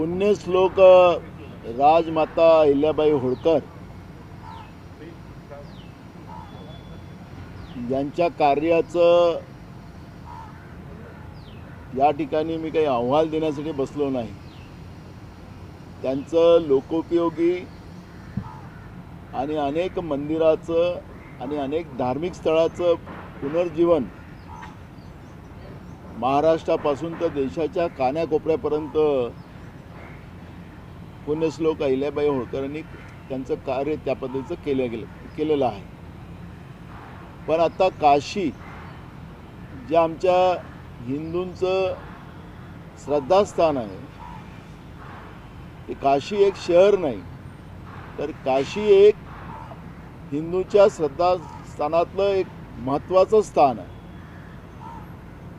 पुण्यश्लोक राजमाता अहिल्याबाई होळकर यांच्या कार्याचं या ठिकाणी मी काही अहवाल देण्यासाठी बसलो नाही। त्यांचं लोकोपयोगी आणि अनेक मंदिराचं आणि अनेक धार्मिक स्थळाचं पुनर्जीवन महाराष्ट्रापासून तर देशाच्या कानाकोपऱ्यापर्यंत पुण्यश्लोक अहिल्याबाई होळकरांनी त्यांचं कार्य त्या पद्धतीचं केलेलं आहे। पण आता काशी जे आमच्या हिंदूंचं श्रद्धास्थान आहे, ते काशी एक शहर नाही तर काशी एक हिंदूच्या श्रद्धास्थानातलं एक महत्त्वाचं स्थान आहे।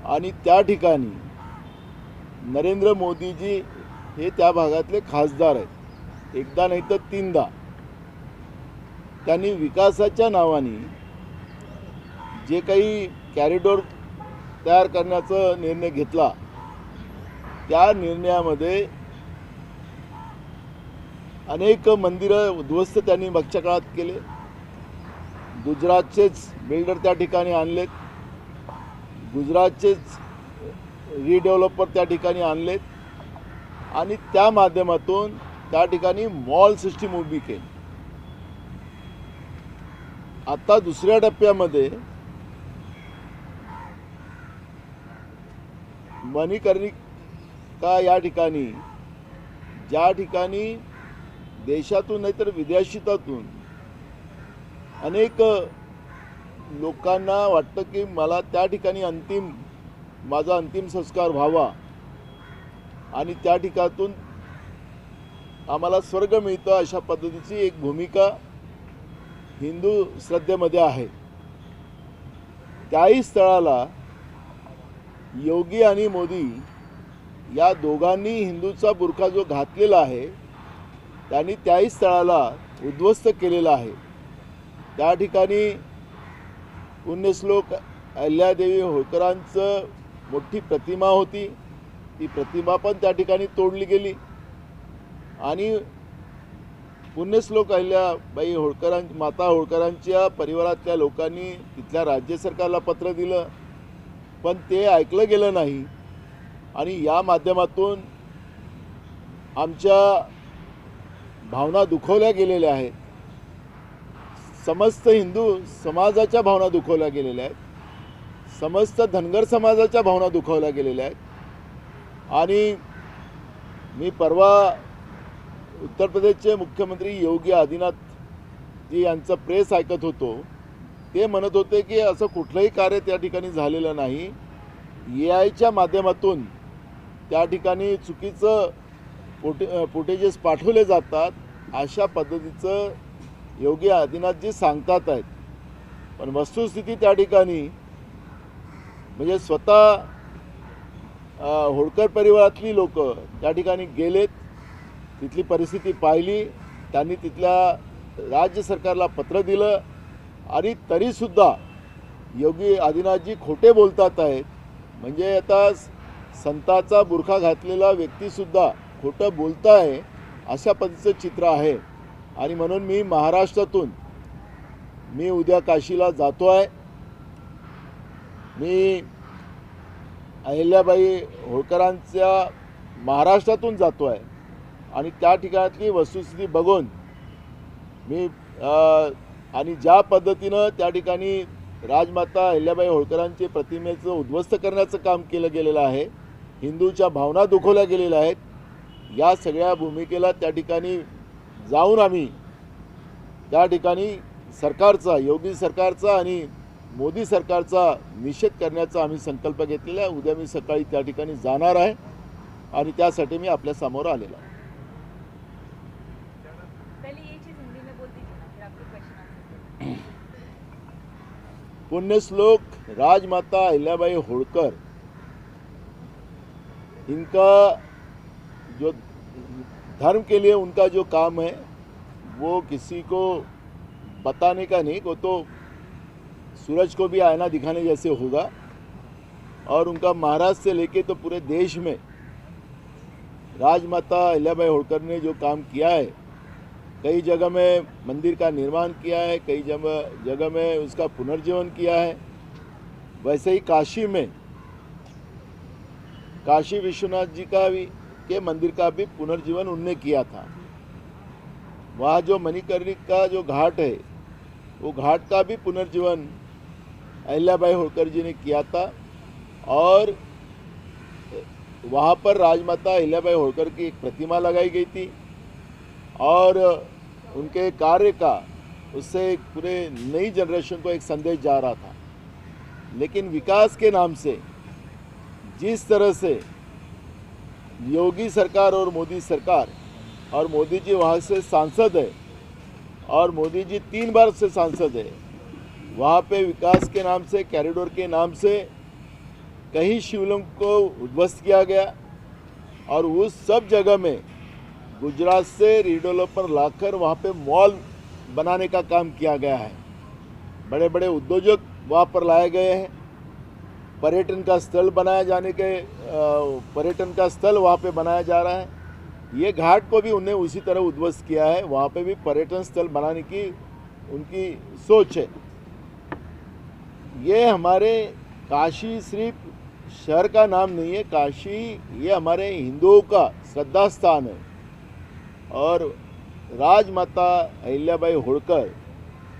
आणि त्या ठिकाणी नरेंद्र मोदीजी हे त्या भागातले खासदार आहेत, एकदा नाही तर तीनदा। त्यांनी विकासाच्या नावाने जे काही कॉरिडॉर तयार करण्याचा निर्णय घेतला, त्या निर्णयामध्ये अनेक मंदिरं उद्ध्वस्त त्यांनी मागच्या काळात केले। गुजरातचेच बिल्डर त्या ठिकाणी आणलेत, गुजरातचेच रिडेव्हलपर त्या ठिकाणी आणलेत आणि त्या माध्यमातून त्या ठिकाणी मॉल सिस्टीम उभी केली। आता दुसऱ्या टप्प्यामध्ये मणिकर्णिका या ठिकाणी, ज्या ठिकाणी देशातून नाहीतर विदेशातून अनेक लोकांना वाटतं की मला त्या ठिकाणी माझा अंतिम संस्कार व्हावा आणि त्या ठिकाणातून आम्हाला स्वर्ग मिळतं, अशा पद्धतीची एक भूमिका हिंदू श्रद्धेमध्ये आहे। त्याही स्थळाला योगी आणि मोदी या दोघांनी हिंदूचा बुरखा जो घातलेला आहे, त्यांनी त्याही स्थळाला उद्ध्वस्त केलेला आहे। त्या ठिकाणी पुण्यश्लोक अहिल्यादेवी होळकरांचं मोठी प्रतिमा होती, ती प्रतिमा पण त्या ठिकाणी तोडली गेली आणि पुण्यश्लोक अहिल्याबाई माता होळकरांच्या परिवारातल्या लोकांनी तिथल्या राज्य सरकारला पत्र दिलं, पण ते ऐकलं गेलं नाही। आणि या माध्यमातून आमच्या भावना दुखवल्या गेलेल्या आहेत, समस्त हिंदू समाजाच्या भावना दुखवल्या गेलेल्या आहेत, समस्त धनगर समाजाच्या भावना दुखवल्या गेलेल्या आहेत। आणि मी परवा उत्तर प्रदेशचे मुख्यमंत्री योगी आदित्यनाथ जी यांचं प्रेस ऐकत होतो, ते म्हणत होते की असं कुठलंही कार्य त्या ठिकाणी झालेलं नाही, AI माध्यमातून त्या ठिकाणी चुकीचं फुटेजेस पाठवले जातात, अशा पद्धतीचं योगी आदित्यनाथजी सांगतात आहेत। पण वस्तुस्थिती त्या ठिकाणी म्हणजे स्वतः होळकर परिवारातली लोक त्या ठिकाणी गेलेत, तिथली परिस्थिती पाहिली, त्यांनी तिथल्या राज्य सरकारला पत्र दिलं आणि तरीसुद्धा योगी आदित्यनाथजी खोटे बोलतात आहेत। म्हणजे आता संताचा बुरखा घातलेला व्यक्तीसुद्धा खोटं बोलत आहे, अशा पद्धतीचं चित्र आहे। आणि म्हणून मी महाराष्ट्रातून उद्या काशीला जातो आहे। मी अहिल्याबाई होळकरांच्या महाराष्ट्रातून जातो आहे आणि त्या ठिकाणातली वस्तुस्थिती बघून मी आणि ज्या पद्धतीनं त्या ठिकाणी राजमाता अहिल्याबाई होळकरांच्या प्रतिमेचं उद्ध्वस्त करण्याचं काम केलं गेलेलं आहे, हिंदूच्या भावना दुखवल्या गेलेल्या आहेत, या सगळ्या भूमिकेला त्या ठिकाणी जाऊन आम्ही त्या ठिकाणी सरकारचा, योगी सरकारचा आणि मोदी सरकारचा निषेध करण्याचा आम्ही संकल्प घेतलेला आहे। उद्या मी सकाळी त्या ठिकाणी जाणार आहे आणि त्यासाठी मी आपल्या समोर आलेलो आहे। पुण्यश्लोक राजमाता अहिल्याबाई होळकर, इनका जो धर्म के लिए उनका जो काम है वो किसी को बताने का नहीं, वो तो सूरज को भी आईना दिखाने जैसे होगा। और उनका महाराष्ट्र से लेके तो पूरे देश में राजमाता अहिल्याबाई होलकर ने जो काम किया है, कई जगह में मंदिर का निर्माण किया है, कई जगह में उसका पुनर्जीवन किया है, वैसे ही काशी में काशी विश्वनाथ जी का भी के मंदिर का भी पुनर्जीवन उनने किया था। वहाँ जो मणिकर्णिका जो घाट है, वो घाट का भी पुनर्जीवन अहिल्याबाई होलकर जी ने किया था और वहाँ पर राजमाता अहिल्याबाई होलकर की एक प्रतिमा लगाई गई थी और उनके कार्य का उससे एक पूरे नई जनरेशन को एक संदेश जा रहा था। लेकिन विकास के नाम से जिस तरह से योगी सरकार और मोदी जी वहाँ से सांसद है और मोदी जी 3 बार से सांसद है, वहाँ पे विकास के नाम से, कॉरिडोर के नाम से कहीं शिवलिंग को उद्ध्वस्त किया गया और उस सब जगह में गुजरात से रीडेवलपर लाकर वहाँ पे मॉल बनाने का काम किया गया है। बड़े बड़े उद्योजक वहाँ पर लाए गए हैं। पर्यटन का स्थल वहाँ पे बनाया जा रहा है। ये घाट को भी उन्हें उसी तरह उद्ध्वस्त किया है। वहाँ पे भी पर्यटन स्थल बनाने की उनकी सोच है। ये हमारे काशी सिर्फ शहर का नाम नहीं है, काशी ये हमारे हिंदुओं का श्रद्धा स्थान है और राजमाता अहिल्याबाई होलकर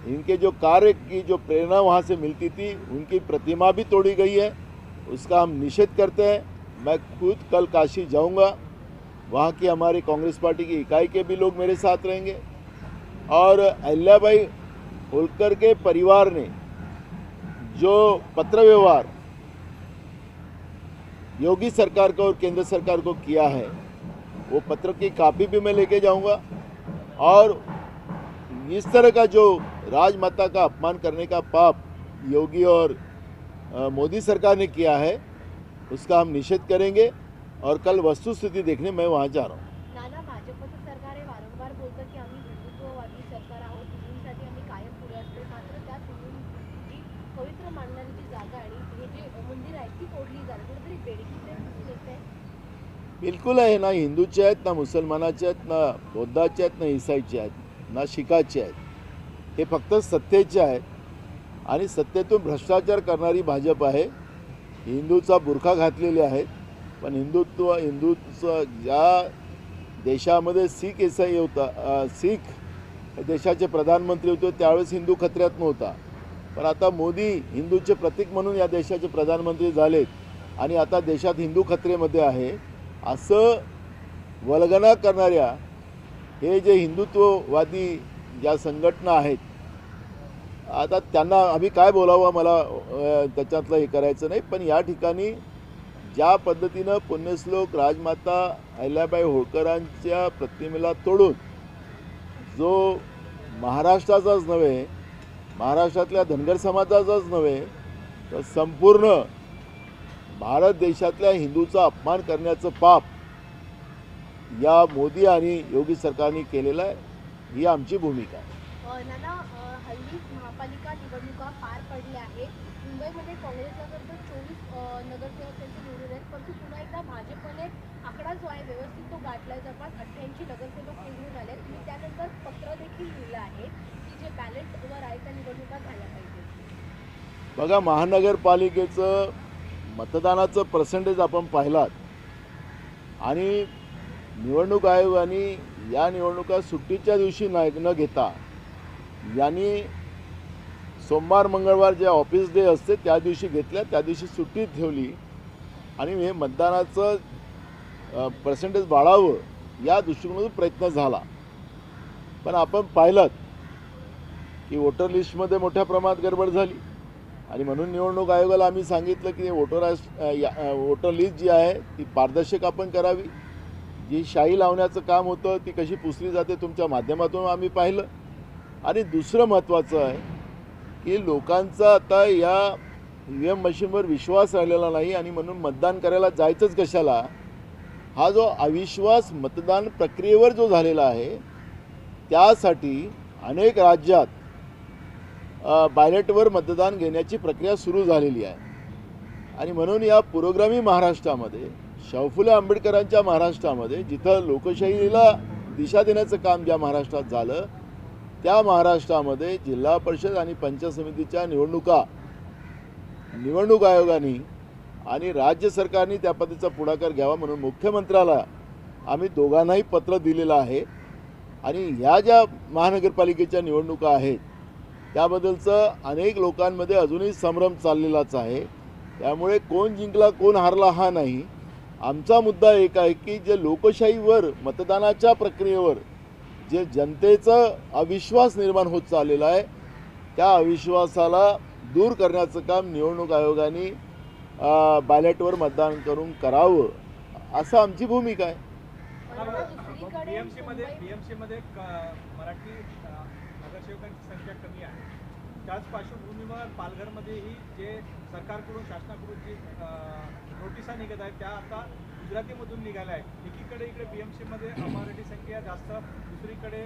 इनके जो कार्य की जो प्रेरणा वहाँ से मिलती थी, उनकी प्रतिमा भी तोड़ी गई है, उसका हम निषेध करते हैं। मैं खुद कल काशी जाऊंगा, वहाँ की हमारी कांग्रेस पार्टी की इकाई के भी लोग मेरे साथ रहेंगे और अहिल्याबाई होलकर के परिवार ने जो पत्र व्यवहार योगी सरकार को और केंद्र सरकार को किया है, वो पत्र की कॉपी भी मैं लेके जाऊंगा और इस तरह का जो राजमाता का अपमान करने का पाप योगी और मोदी सरकार ने किया है, उसका हम निषेध करेंगे और कल वस्तुस्थिती देखने मैं वहाँ जा रहा हूँ। नाना, भाजपचं सरकार हे वारंवार बोलतं की आम्ही हिंदुत्ववादी सरकार आहोत, हिंदूंसाठी आम्ही कायम पुढे असतो, मात्र त्यात हिंदूंची पवित्र मानणारी जी जागा आणि हे जे मंदिर आहे ती तोडली जाते, कुठेतरी बेडकीचे दिसून येते। बिल्कुल आहे ना, हिंदूचे आहेत ना, मुसलमानाचे आहेत ना, बौद्धाचे आहेत ना, ईसाईचे आहेत ना, शिखाचे आहेत। हे फक्त सत्तेचे आहेत आणि सत्तेतून भ्रष्टाचार करणारी भाजप आहे। हिंदूचा बुरखा घातलेले आहेत, पण हिंदूचं ज्या देशामध्ये सिख ईसाई होता, सिख देशाचे प्रधानमंत्री होते त्यावेळेस हिंदू खतऱ्यात नव्हता, पण आता मोदी हिंदूचे प्रतीक म्हणून या देशाचे प्रधानमंत्री झालेत आणि आता देशात हिंदू खतरेमध्ये आहे। असं वल्गना करणाऱ्या हे जे हिंदुत्ववादी ज्या संघटना आहेत, आता त्यांना आम्ही काय बोलावं मला त्याच्यातलं हे करायचं नाही, पण या ठिकाणी ज्या पद्धतीनं पुण्यश्लोक राजमाता अहिल्याबाई होळकरांच्या प्रतिमेला तोडून जो महाराष्ट्राचाच नव्हे, महाराष्ट्रातल्या धनगर समाजाचाच नव्हे तर संपूर्ण भारत देशातल्या हिंदूचा अपमान करण्याचं पाप या मोदी आणि योगी सरकारने केलेलं आहे। ही आमची भूमिका आहे। नाना, हल्लीच महापालिका निवडणुका पार पडल्या आहेत। मुंबईमध्ये काँग्रेसकडून 24 नगरसेवक त्यांचे निवडून आहेत, परंतु पुन्हा एकदा भाजपने आकडा जो आहे व्यवस्थित तो गाठलाय, जवळपास 88 नगरसेवक निवडून आले। तुम्ही त्यानंतर पत्र देखील लिहिलं आहे की जे बॅलेटवर आहे त्या निवडणुका झाल्या पाहिजे। बघा, महानगरपालिकेचं मतदानाचं पर्सेंटेज आपण पाहिलात आणि निवडणूक आयोगाने या निवडणुका सुट्टीच्या दिवशी न घेता यांनी सोमवार मंगळवार जे ऑफिस डे असते त्या दिवशी घेतल्या, त्या दिवशी सुट्टी ठेवली आणि हे मतदानाचं पर्सेंटेज वाढावं या दृष्टिकोनातून प्रयत्न झाला। पण आपण पाहिलं की वोटर लिस्टमध्ये मोठ्या प्रमाणात गडबड झाली आणि म्हणून निवडणूक आयोगाला आम्ही सांगितलं की वोटर लिस्ट जी आहे ती पारदर्शक आपण करावी। जी शाई लावण्याचं काम होतं ती कशी पुसली जाते तुमच्या माध्यमातून आम्ही पाहिलं। आणि दुसरं महत्त्वाचं आहे की लोकांचा आता या EVM मशीनवर विश्वास राहिलेला नाही आणि म्हणून मतदान करायला जायचंच कशाला, हा जो अविश्वास मतदान प्रक्रियेवर जो झालेला आहे त्यासाठी अनेक राज्यात बॅलेटवर मतदान घेण्याची प्रक्रिया सुरू झालेली आहे। आणि म्हणून या पुरोगामी महाराष्ट्रामध्ये शाहू फुले आंबेडकरांच्या महाराष्ट्रामध्ये जिथं लोकशाहीला दिशा देण्याचं काम ज्या महाराष्ट्रात झालं त्या महाराष्ट्रामध्ये जिल्हा परिषद आणि पंचायत समितीच्या निवडणूक आयोगाने आणि राज्य सरकारने त्या पद्धतीचा पुढाकार घ्यावा म्हणून मुख्यमंत्र्याला आम्ही दोघांनाही पत्र दिलेलं आहे आणि ह्या ज्या महानगरपालिकेच्या निवडणुका आहेत त्याबद्दलचं अनेक लोकांमध्ये अजूनही संभ्रम चाललेलाच आहे. त्यामुळे कोण जिंकला कोण हारला हा नाही, आमचा मुद्दा एक आहे की जे लोकशाहीवर मतदानाच्या प्रक्रियेवर जे जनतेचं अविश्वास निर्माण होत चाललेला आहे त्या अविश्वासाला दूर करण्याचं काम निवडणूक आयोगाने बॅलेटवर मतदान करून करावं असं आमची भूमिका आहे. बीएमसी मध्ये मराठी नगरसेवकांची संख्या कमी आहे. त्याच पार्श्वभूमीवर पालघरमध्येही जे सरकारकडून शासनाकडून जी नोटिसा निघत आहेत त्या आता गुजरातीमधून निघाल्या आहेत. एकीकडे इकडे बीएमसी मध्ये मराठी संख्या जास्त, दुसरीकडे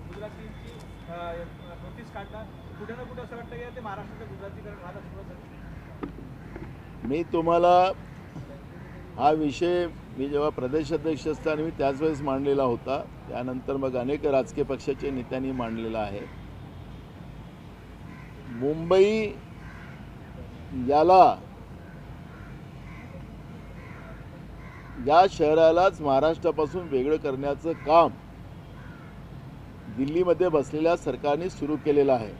गुजरातीची नोटीस काढणं कुठे ना कुठे असं वाटतं की ते महाराष्ट्राचं गुजरातीकरण व्हायला सुरुवात झाली. मी तुम्हाला हा विषय मी जेव्हा प्रदेशाध्यक्ष असताना मी त्याच वेळेस मांडलेला होता, त्यानंतर मग अनेक राजकीय पक्षाच्या नेत्यांनी मांडलेला आहे. मुंबई या शहरालाच महाराष्ट्रापासून वेगळं करण्याचं काम दिल्लीमध्ये बसलेल्या सरकारने सुरू केलेलं आहे.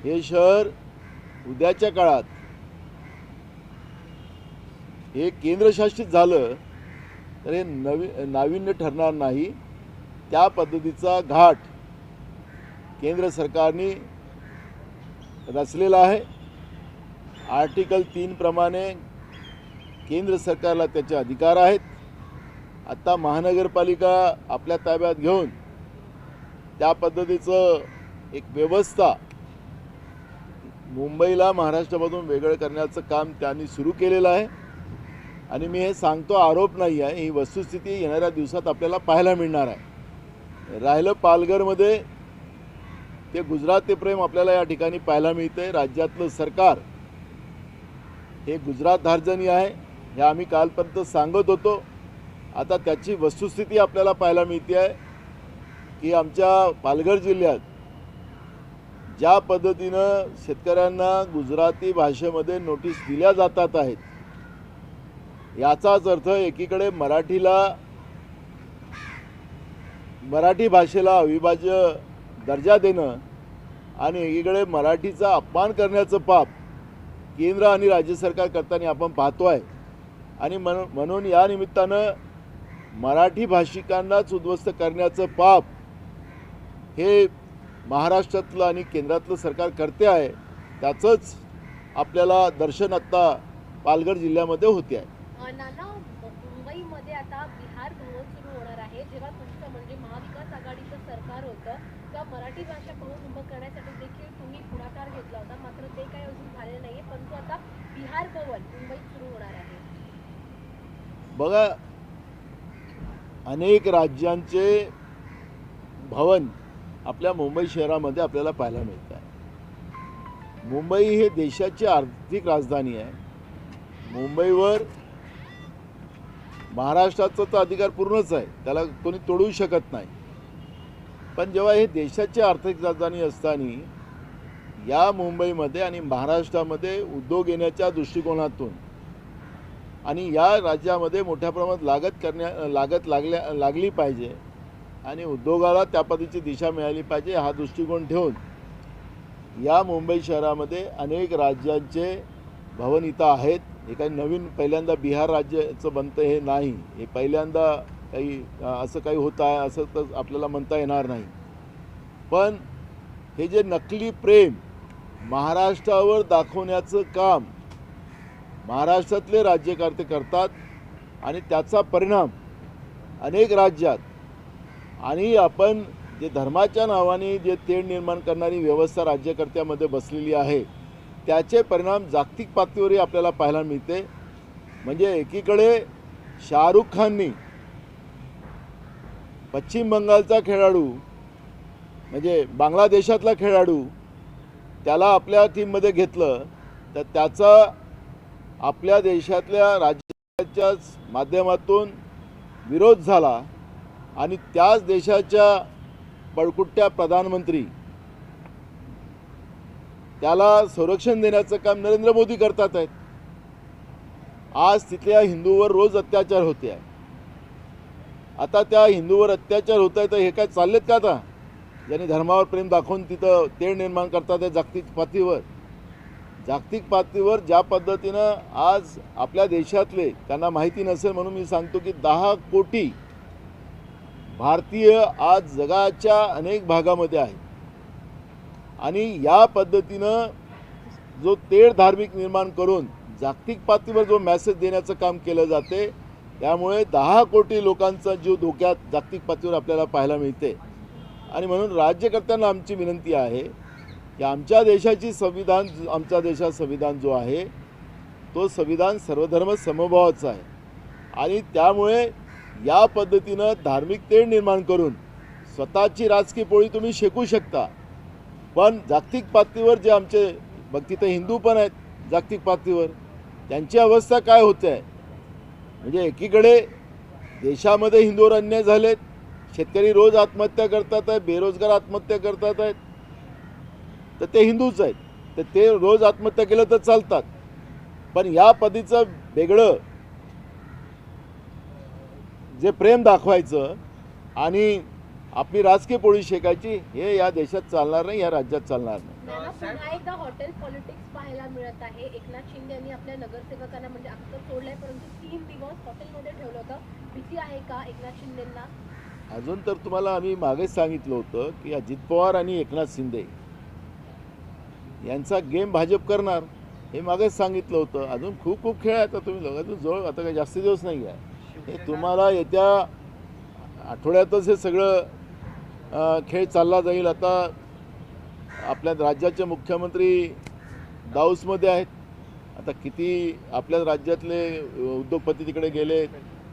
हे शहर उद्याच्या काळात हे केंद्रशासित झालं तर हे नाविन्य ठरणार नाही. त्या पद्धतीचा घाट केंद्र सरकारने रचलेला आहे. आर्टिकल 3 प्रमाणे केंद्र सरकारला त्याचे अधिकार आहेत. आता महानगरपालिका आपल्या ताब्यात घेऊन त्या पद्धतीचं एक व्यवस्था मुंबईला महाराष्ट्रामधून वेगळं करण्याचं काम त्यांनी सुरू केलेलं आहे. आणि मी हे सांगतो आरोप नाही आहे, ही वस्तुस्थिती येणाऱ्या दिवसात आपल्याला पाहायला मिळणार आहे. राहिलं पालघरमध्ये ते गुजराती प्रेम आपल्याला या ठिकाणी पाहायला मिळते. राज्यातलं सरकार हे गुजरात धार्जनी आहे हे आम्ही कालपर्यंत सांगत होतो. आता त्याची वस्तुस्थिती आपल्याला पाहायला मिळते आहे की आमच्या पालघर जिल्ह्यात ज्या पद्धतीनं शेतकऱ्यांना गुजराती भाषेमध्ये नोटीस दिल्या जातात आहेत, याचाच अर्थ एकीकडे मराठी भाषेला अविभाज्य दर्जा देणं आणि एकीकडे मराठीचा अपमान करण्याचं पाप केंद्र आणि राज्य सरकार करताना आपण पाहतो आहे. आणि म्हणून या निमित्तानं मराठी भाषिकांनाच उद्ध्वस्त करण्याचं पाप हे महाराष्ट्रातलं आणि केंद्रातलं सरकार करते आहे. त्याचंच आपल्याला दर्शन आत्ता पालघर जिल्ह्यामध्ये होते आहे. नाना, मुंबईमध्ये आता बिहार भवन सुरू होणार आहे. जेव्हा तुमचं म्हणजे महाविकास आघाडीचं सरकार होतं तेव्हा मराठी भाषा भवन उभं करण्यासाठी देखील तुम्ही पुढाकार घेतला होता, मात्र ते काही अजून झाले नाहीये. परंतु आता बिहार भवन मुंबईत सुरू होणार आहे. बघा, अनेक राज्यांचे भवन आपल्या मुंबई शहरामध्ये आपल्याला पाहायला मिळत आहे. मुंबई हे देशाची आर्थिक राजधानी आहे. मुंबईवर महाराष्ट्राचा तर अधिकार पूर्णच आहे, त्याला कोणी तोडू शकत नाही. पण जेव्हा हे देशाची आर्थिक राजधानी असताना या मुंबईमध्ये आणि महाराष्ट्रामध्ये उद्योग येण्याच्या दृष्टिकोनातून आणि या राज्यामध्ये मोठ्या प्रमाणात लागत लागली पाहिजे आणि उद्योगाला त्या पद्धतीची दिशा मिळाली पाहिजे हा दृष्टिकोन ठेवून या मुंबई शहरामध्ये अनेक राज्यांचे भवन इथं आहेत. हे काही नवीन पहिल्यांदा बिहार राज्याचं बनतं हे नाही, हे पहिल्यांदा काही असं काही होत आहे असं तर आपल्याला म्हणता येणार नाही. पण हे जे नकली प्रेम महाराष्ट्रावर दाखवण्याचं काम महाराष्ट्रातले राज्यकर्ते करतात आणि त्याचा परिणाम अनेक राज्यात आणि आपण जे धर्माच्या नावाने जे तेढ निर्माण करणारी व्यवस्था राज्यकर्त्यामध्ये बसलेली आहे त्याचे परिणाम जागतिक पातळीवरही आपल्याला पाहायला मिळते. म्हणजे एकीकडे शाहरुख खाननी पश्चिम बंगालचा खेळाडू म्हणजे बांगलादेशातला खेळाडू त्याला आपल्या टीममध्ये घेतलं तर त्याचा आपल्या देशातल्या राज्यात चर्चेच्या माध्यमातून विरोध झाला आणि त्याच देशाच्या बळकुट्या प्रधानमंत्री त्याला संरक्षण देण्याचं काम नरेंद्र मोदी करतात आहेत. आज तिथल्या हिंदूवर रोज अत्याचार होते आहे. आता त्या हिंदूवर अत्याचार होत आहे तर हे काय चाललेत का आता, ज्यांनी धर्मावर प्रेम दाखवून तिथं तेढ निर्माण करतात आहे जागतिक पातळीवर ज्या पद्धतीनं आज आपल्या देशातले, त्यांना माहिती नसेल म्हणून मी सांगतो की 10 कोटी भारतीय आज जगाच्या अनेक भागामध्ये आहेत आणि या पद्धतीनं जो तेढ धार्मिक निर्माण करून जागतिक पातळीवर जो मेसेज देण्याचं काम केलं जाते, त्यामुळे 10 कोटी लोकांचा जीव धोक्यात जागतिक पातळीवर आपल्याला पाहायला मिळते. आणि म्हणून राज्यकर्त्यांना आमची विनंती आहे की आमच्या देशाची संविधान, आमच्या देशात संविधान जो आहे तो संविधान सर्वधर्म समभावाचा आहे आणि त्यामुळे या पद्धतीनं धार्मिक तेढ निर्माण करून स्वतःची राजकीय पोळी तुम्ही शेकू शकता, पण जागतिक पातळीवर जे आमचे बघ तिथे हिंदू पण आहेत जागतिक पातळीवर, त्यांची अवस्था काय होते आहे. म्हणजे एकीकडे देशामध्ये हिंदूवर अन्याय झालेत, शेतकरी रोज आत्महत्या करतात आहेत, बेरोजगार आत्महत्या करतात आहेत, तर ते हिंदूच आहेत, तर ते रोज आत्महत्या केलं तर चालतात, पण या पद्धतीचं वेगळं जे प्रेम दाखवायचं आणि आपली राजकीय पोळी शेकायची, हे या देशात चालणार नाही, या राज्यात चालणार नाही. नाना, पुन्हा एकदा हॉटेल पॉलिटिक्स पाहायला मिळत आहे. एकनाथ शिंदे यांनी आपल्या नगरसेवकांना म्हणजे अख्खं सोडलंय, परंतु 3 दिवस हॉटेलमध्ये ठेवलं होतं. भीती आहे का एकनाथ शिंदेंना? अजून तर तुम्हाला आम्ही मागेच सांगितलं होतं की अजित पवार आणि एकनाथ शिंदे यांचा गेम भाजप करणार, हे मागेच सांगितलं होतं. अजून खूप खेळ आहे. आता तुम्ही अजून जवळ आता काही जास्ती दिवस नाही आहे, हे तुम्हाला येत्या आठवड्यातच हे सगळं खेळ चालला जाईल. आता आपल्या राज्याचे मुख्यमंत्री दाऊसमध्ये आहेत, आता किती आपल्या राज्यातले उद्योगपती तिकडे गेले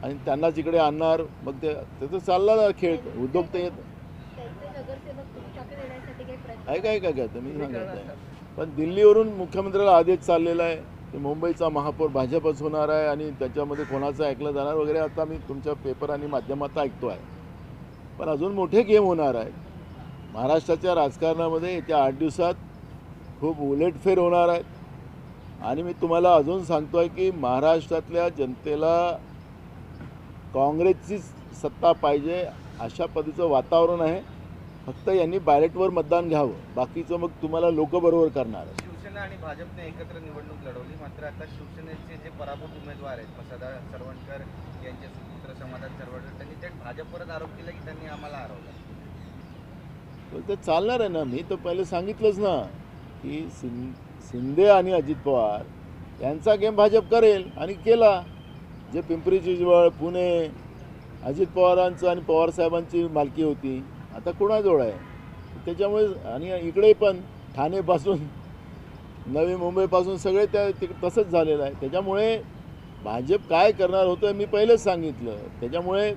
आणि त्यांनाच इकडे आणणार, मग ते त्याचं चालला खेळ. उद्योग तर येत त्यांचे नगरसेवक तुमच्याकडे येण्यासाठी काही प्रयत्न काय तुम्ही सांगत आहे, पण दिल्लीवरून मुख्यमंत्र्याला आदेश चाललेला आहे की मुंबईचा महापौर भाजपच होणार आहे आणि त्याच्यामध्ये कोणाचं ऐकलं जाणार वगैरे. आता मी तुमच्या पेपर आणि माध्यमात ऐकतो आहे, पण अजून मोठे गेम होणार आहेत महाराष्ट्राच्या राजकारणामध्ये. येत्या 8 दिवसात खूप उलटफेर होणार आहेत आणि मी तुम्हाला अजून सांगतो आहे की महाराष्ट्रातल्या जनतेला काँग्रेसची सत्ता पाहिजे अशा पद्धतीचं वातावरण आहे. फक्त यांनी बॅलेटवर मतदान घ्यावं, बाकीचं मग तुम्हाला लोक बरोबर करणार आहे. शिवसेना आणि भाजपने एकत्र निवडणूक लढवली, मात्र आता शिवसेनेचे जे पराभूत उमेदवार आहेत सदा सरवणकर यांचे सुपुत्र समाधान सरवणकर, त्यांनी थेट भाजपवरच आरोप केला की त्यांनी आम्हाला हरवलं. ते चालणार आहे ना. मी तर पहिले सांगितलंच ना की शिंदे आणि अजित पवार यांचा गेम भाजप करेल आणि केला. जे पिंपरी चिंचवड, पुणे अजित पवारांचं आणि पवारसाहेबांची मालकी होती, आता कोणाजवळ आहे. त्याच्यामुळे आणि इकडे पण ठाणेपासून नवी मुंबईपासून सगळे तसंच झालेलं आहे. त्याच्यामुळे भाजप काय करणार होतं मी पहिलेच सांगितलं. त्याच्यामुळे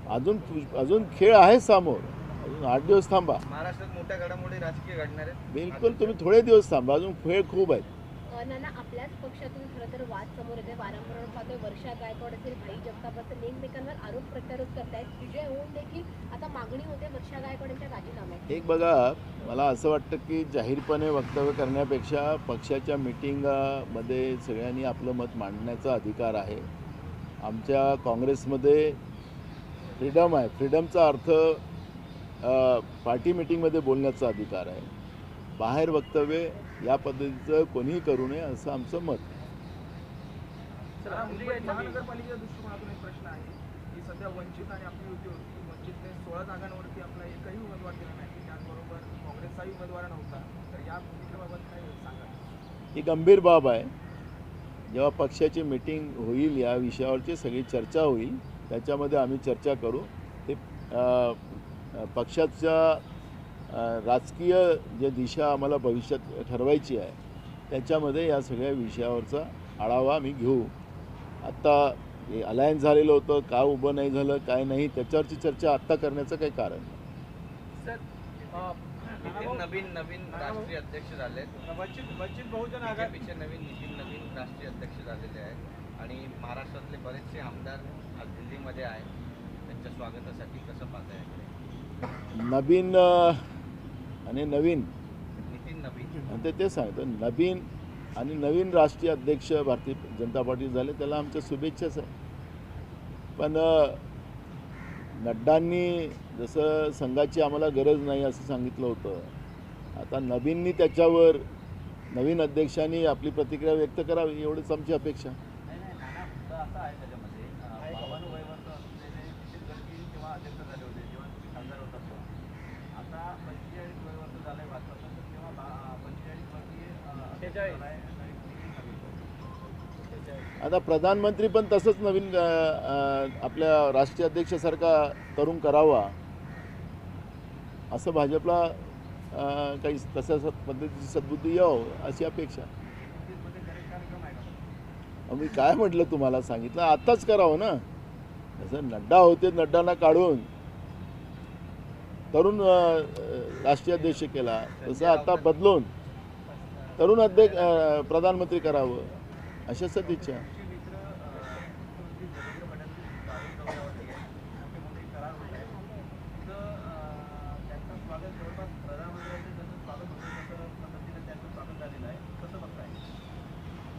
अजून खेळ आहे समोर, अजून 8 दिवस थांबा. महाराष्ट्रात मोठ्या घडामोडी राजकीय घडणार आहेत. बिलकुल, तुम्ही थोडे दिवस थांबा, अजून खेळ खूप आहेत. नाना, आपल्याच पक्षातून खरं तर वाद समोर येते. वारंवार पाहतोय वर्षा गायकवाड असेल, भाई जगताप असेल, एकमेकांवर आरोप प्रत्यारोप करतायत. विजय होऊन देखील आता मागणी होते वर्षा गायकवाड यांच्या राजीनाम्याची. एक बघा, मला असं वाटतं की जाहीरपणे वक्तव्य करण्यापेक्षा पक्षाच्या मिटिंगमध्ये सगळ्यांनी आपलं मत मांडण्याचा अधिकार आहे. आमच्या काँग्रेसमध्ये फ्रीडम आहे. फ्रीडमचा अर्थ पार्टी मिटिंगमध्ये बोलण्याचा अधिकार आहे. बाहेर वक्तव्य या पद्धतीचं कोणीही करू नये असं आमचं मत. मुंबई महानगरपालिकेच्या दृष्टिकोनातून एक प्रश्न आहे की सध्या वंचित आणि आपली युती होती. वंचितने 16 जागांवरती आपला एकही उमेदवार दिला नाही, त्याचबरोबर काँग्रेसचाही उमेदवार नव्हता. तर या भूमिकेबाबत काय सांगा? ही गंभीर बाब आहे. जेव्हा पक्षाची मिटिंग होईल या विषयावरची सगळी चर्चा होईल, त्याच्यामध्ये आम्ही चर्चा करू. ते पक्षाच्या राजकीय जे दिशा आम्हाला भविष्यात ठरवायची आहे त्याच्यामध्ये या सगळ्या विषयावरचा आढावा आम्ही घेऊ. आत्ता हे अलायन्स झालेलं होतं, का उभं नाही झालं, काय नाही, त्याच्यावरची चर्चा आत्ता करण्याचं काही कारण नाही. नवीन राष्ट्रीय अध्यक्ष झाले, वंचित बहुजन आघाडी बीजेपीचे नवीन राष्ट्रीय अध्यक्ष झालेले आहेत. आणि महाराष्ट्रातले बरेचसे आमदार आज दिल्लीमध्ये आहेत. त्यांच्या स्वागतासाठी कसं पाहताय याकडे? नवीन आणि नवीन नितीन नवीन आणि ते सांगतो नवीन आणि नवीन राष्ट्रीय अध्यक्ष भारतीय जनता पार्टी झाले, त्याला आमच्या शुभेच्छाच आहे. पण नड्डांनी जसं संघाची आम्हाला गरज नाही असं सांगितलं होतं, आता नवीननी त्याच्यावर नवीन अध्यक्षांनी आपली प्रतिक्रिया व्यक्त करावी एवढंच आमची अपेक्षा. नाही नाही नाना मुद्दा असा आहे त्याच्यामध्ये 52 वयवर्ष असलेले नितीन गडकरी जेव्हा अध्यक्ष झाले होते, जेव्हा तुम्ही खासदार होता तेव्हा, आता 45 वयवर्ष झाले वाचलं तर तेव्हा 45 वरती 46 आता प्रधानमंत्री पण तसंच नवीन आपल्या राष्ट्रीय अध्यक्षासारखा तरुण करावा असं भाजपला काही तशा पद्धतीची सद्बुद्धी यावं अशी अपेक्षा. मी काय म्हटलं तुम्हाला सांगितलं आत्ताच करावं ना. जसं नड्डा होते, नड्डांना काढून तरुण राष्ट्रीय अध्यक्ष केला, तसं आता बदलून तरुण अध्यक्ष प्रधानमंत्री करावं अशा सदिच्छा.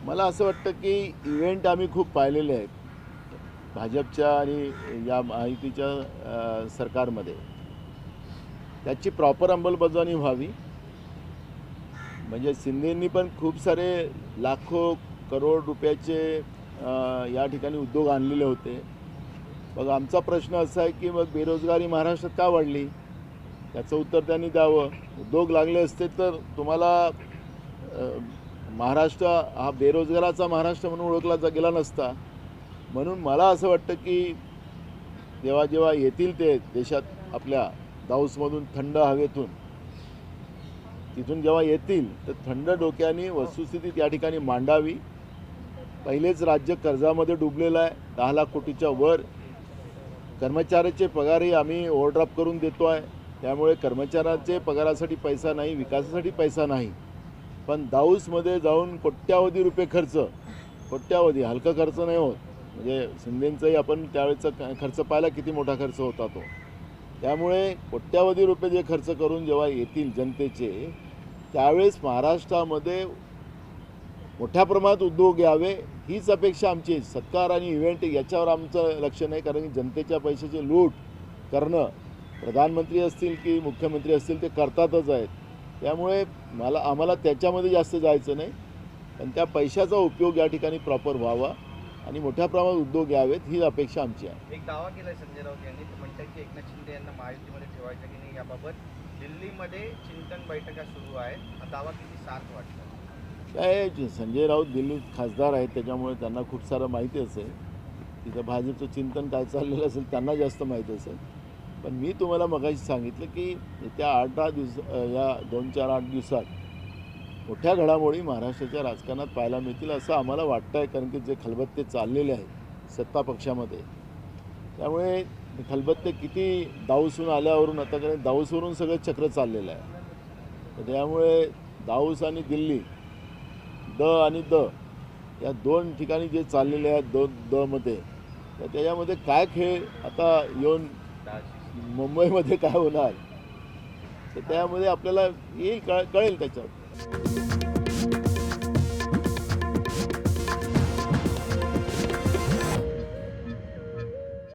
मला असं वाटतं की इव्हेंट आम्ही खूप पाहिलेले आहेत भाजपच्या आणि या माहितीच्या सरकारमध्ये, त्याची प्रॉपर अंमलबजावणी व्हावी. म्हणजे शिंदेंनी पण खूप सारे लाखो करोड रुपयाचे या ठिकाणी उद्योग आणलेले होते. मग आमचा प्रश्न असा आहे की मग बेरोजगारी महाराष्ट्रात का वाढली, त्याचं उत्तर त्यांनी द्यावं. उद्योग लागले असते तर तुम्हाला महाराष्ट्र हा बेरोजगाराचा महाराष्ट्र म्हणून ओळखला गेला नसता. म्हणून मला असं वाटतं की जेव्हा जेव्हा येतील ते देशात आपल्या दाऊसमधून थंड हवेतून तिथून जेव्हा येतील तर थंड डोक्याने वस्तुस्थिती त्या ठिकाणी मांडावी. पहिलेच राज्य कर्जामध्ये डुबलेलं आहे, 10 लाख कोटीच्या वर. कर्मचाऱ्याचे पगारही आम्ही ओव्हरड्राफ्ट करून देतो आहे, त्यामुळे कर्मचाऱ्याचे पगारासाठी पैसा नाही, विकासासाठी पैसा नाही. पण दाऊसमध्ये जाऊन कोट्यावधी रुपये खर्च, कोट्यावधी, हलका खर्च नाही होत. म्हणजे शिंदेंचाही आपण त्यावेळेचा खर्च पाहिला किती मोठा खर्च होता तो. त्यामुळे कोट्यावधी रुपये जे खर्च करून जेव्हा येतील जनतेचे, त्यावेळेस महाराष्ट्रामध्ये मोठ्या प्रमाणात उद्योग यावे हीच अपेक्षा आमची. सत्कार आणि इव्हेंट याच्यावर आमचं लक्ष नाही, कारण की जनतेच्या पैशाची लूट करणं प्रधानमंत्री असतील की मुख्यमंत्री असतील ते करतातच आहेत. त्यामुळे आम्हाला त्याच्यामध्ये जास्त जायचं नाही, पण त्या पैशाचा उपयोग या ठिकाणी प्रॉपर व्हावा आणि मोठ्या प्रमाणात उद्योग यावेत ही अपेक्षा आमची आहे. एक दावा केलाय संजय राऊत यांनी, ते म्हणतात की एकनाथ शिंदे यांना महायुतीमध्ये ठेवायचं की नाही याबाबत दिल्लीमध्ये चिंतन बैठका सुरू आहेत. हा दावा किती सार्थ वाटतं? काय संजय राऊत दिल्लीत खासदार आहेत, त्याच्यामुळे त्यांना खूप सारं माहिती असेल. तिथं भाजपचं चिंतन काय चाललेलं असेल त्यांना जास्त माहीत असेल. पण मी तुम्हाला मगाशी सांगितलं की येत्या 8-10 दिवस या 2-4-8 दिवसात मोठ्या घडामोडी महाराष्ट्राच्या राजकारणात पाहायला मिळतील असं आम्हाला वाटतं आहे. कारण की जे खलबत्ते चाललेले आहेत सत्ता पक्षामध्ये, त्यामुळे खलबत्ते किती दाऊसहून आल्यावरून आतापर्यंत दाऊसवरून सगळं चक्र चाललेलं आहे. तर त्यामुळे दाऊस आणि दिल्ली, द आणि द या 2 ठिकाणी जे चाललेले आहेत द मध्ये, तर त्याच्यामध्ये काय खेळ आता येऊन मुंबईमध्ये काय होणार तर त्यामध्ये आपल्याला येईल, कळेल त्याच्यावर.